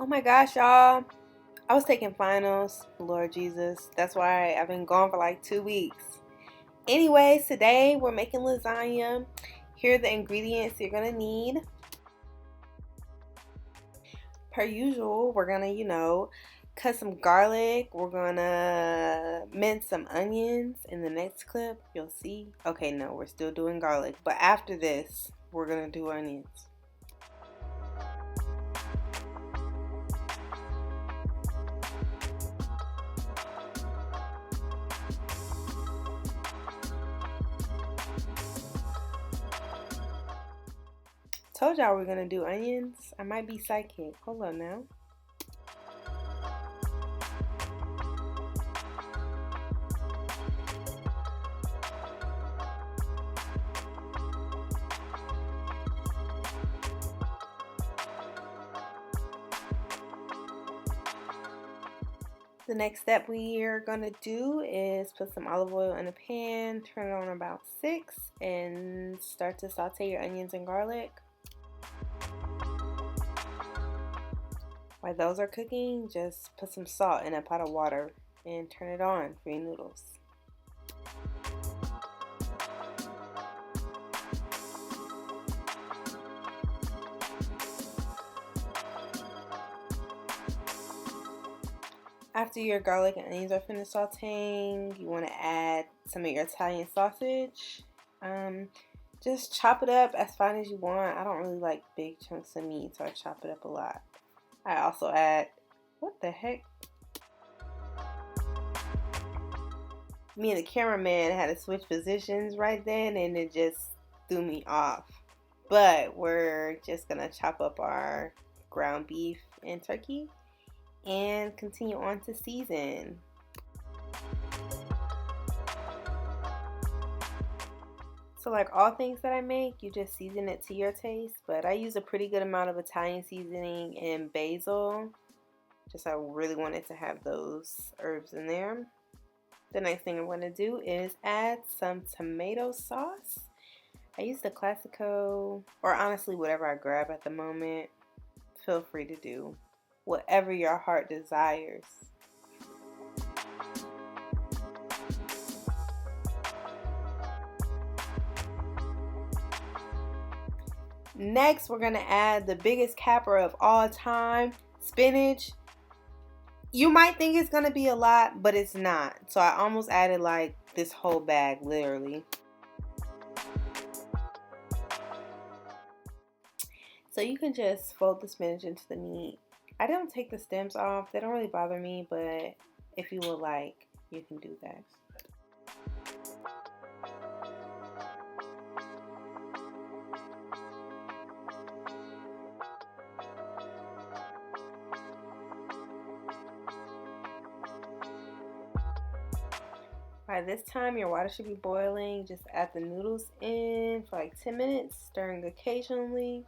Oh my gosh, y'all. I was taking finals, Lord Jesus. That's why I've been gone for like 2 weeks. Anyways, today we're making lasagna. Here are the ingredients you're gonna need. Per usual, we're gonna, cut some garlic. We're gonna mince some onions. In the next clip, you'll see. Okay, no, we're still doing garlic. But after this, we're gonna do onions. Told y'all we're gonna do onions. I might be psychic. Hold on now. The next step we are going to do is put some olive oil in a pan, turn it on about 6, and start to saute your onions and garlic. While those are cooking, just put some salt in a pot of water and turn it on for your noodles. After your garlic and onions are finished sauteing, you want to add some of your Italian sausage. Just chop it up as fine as you want. I don't really like big chunks of meat, so I chop it up a lot. I also add, what the heck? Me and the cameraman had to switch positions right then, and it just threw me off. But we're just gonna chop up our ground beef and turkey and continue on to season. So like all things that I make, you just season it to your taste, but I use a pretty good amount of Italian seasoning and basil. Just I really wanted to have those herbs in there. The next thing I'm going to do is add some tomato sauce. I use the Classico, or honestly whatever I grab at the moment. Feel free to do whatever your heart desires. Next, we're going to add the biggest capper of all time, spinach. You might think it's going to be a lot, but it's not. So I almost added like this whole bag, literally. So you can just fold the spinach into the meat. I don't take the stems off. They don't really bother me, but if you would like, you can do that. By this time, your water should be boiling. Just add the noodles in for like 10 minutes, stirring occasionally.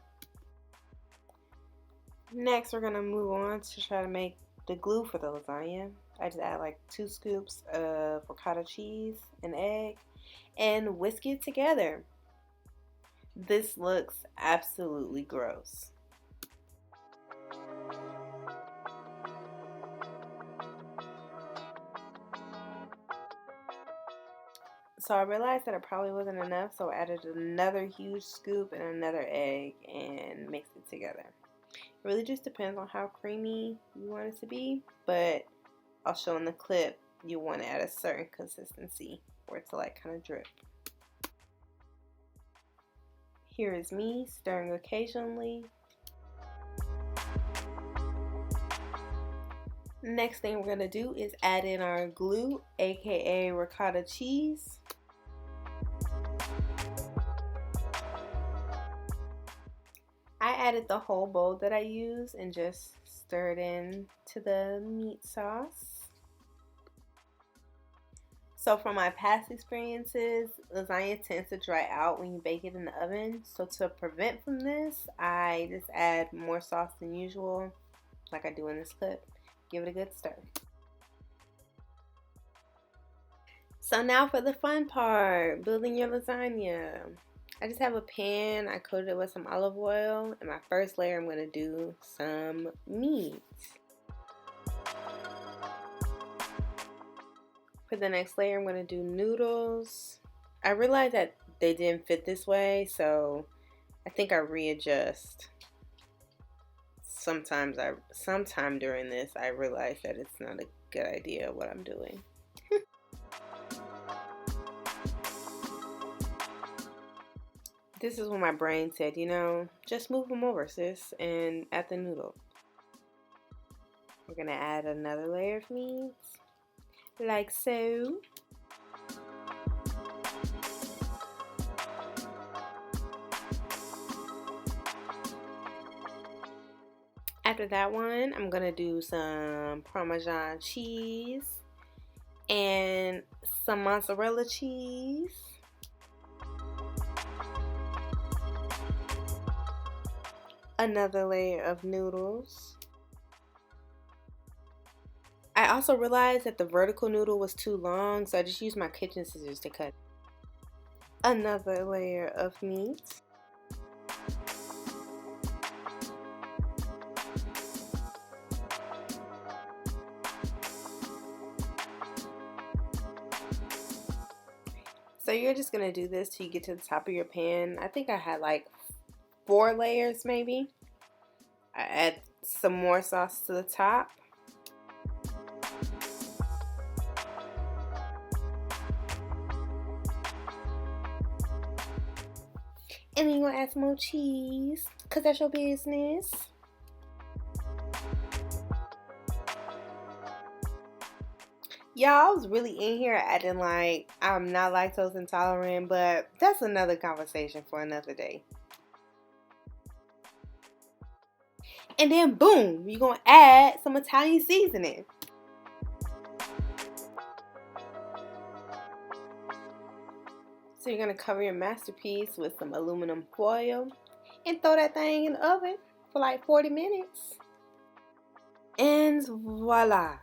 Next, we're going to move on to try to make the glue for the lasagna. I just add like 2 scoops of ricotta cheese, an egg, and whisk it together. This looks absolutely gross. So I realized that it probably wasn't enough, so I added another huge scoop and another egg and mixed it together. It really just depends on how creamy you want it to be, but I'll show in the clip you want it at a certain consistency for it to like kind of drip. Here is me stirring occasionally. Next thing we're going to do is add in our glue, aka ricotta cheese. I added the whole bowl that I use and just stirred in to the meat sauce. So from my past experiences, lasagna tends to dry out when you bake it in the oven. So to prevent from this, I just add more sauce than usual, like I do in this clip. Give it a good stir. So now for the fun part, building your lasagna. I just have a pan. I coated it with some olive oil. And my first layer, I'm going to do some meat. For the next layer, I'm going to do noodles. I realized that they didn't fit this way, so I think I readjust. Sometime during this, I realize that it's not a good idea what I'm doing. This is when my brain said, you know, just move them over, sis, and add the noodle. We're gonna add another layer of meat, like so. After that one, I'm gonna do some Parmesan cheese and some Mozzerella cheese. Another layer of noodles. I also realized that the vertical noodle was too long, so I just used my kitchen scissors to cut. Another layer of meat. So you're just gonna do this till you get to the top of your pan. I think I had like 4 layers maybe. I add some more sauce to the top. And then you're gonna add some more cheese, cause that's your business. Y'all, I was really in here acting like I'm not lactose intolerant, but that's another conversation for another day. And then boom, you're gonna add some Italian seasoning. So you're gonna cover your masterpiece with some aluminum foil and throw that thing in the oven for like 40 minutes. And voila.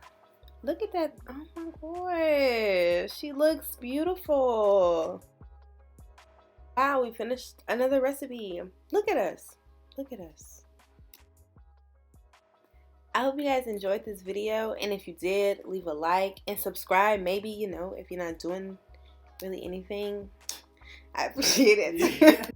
Look at that. Oh my gosh. She looks beautiful. Wow, we finished another recipe. Look at us. Look at us. I hope you guys enjoyed this video. And if you did, leave a like and subscribe. Maybe, you know, if you're not doing really anything, I appreciate it.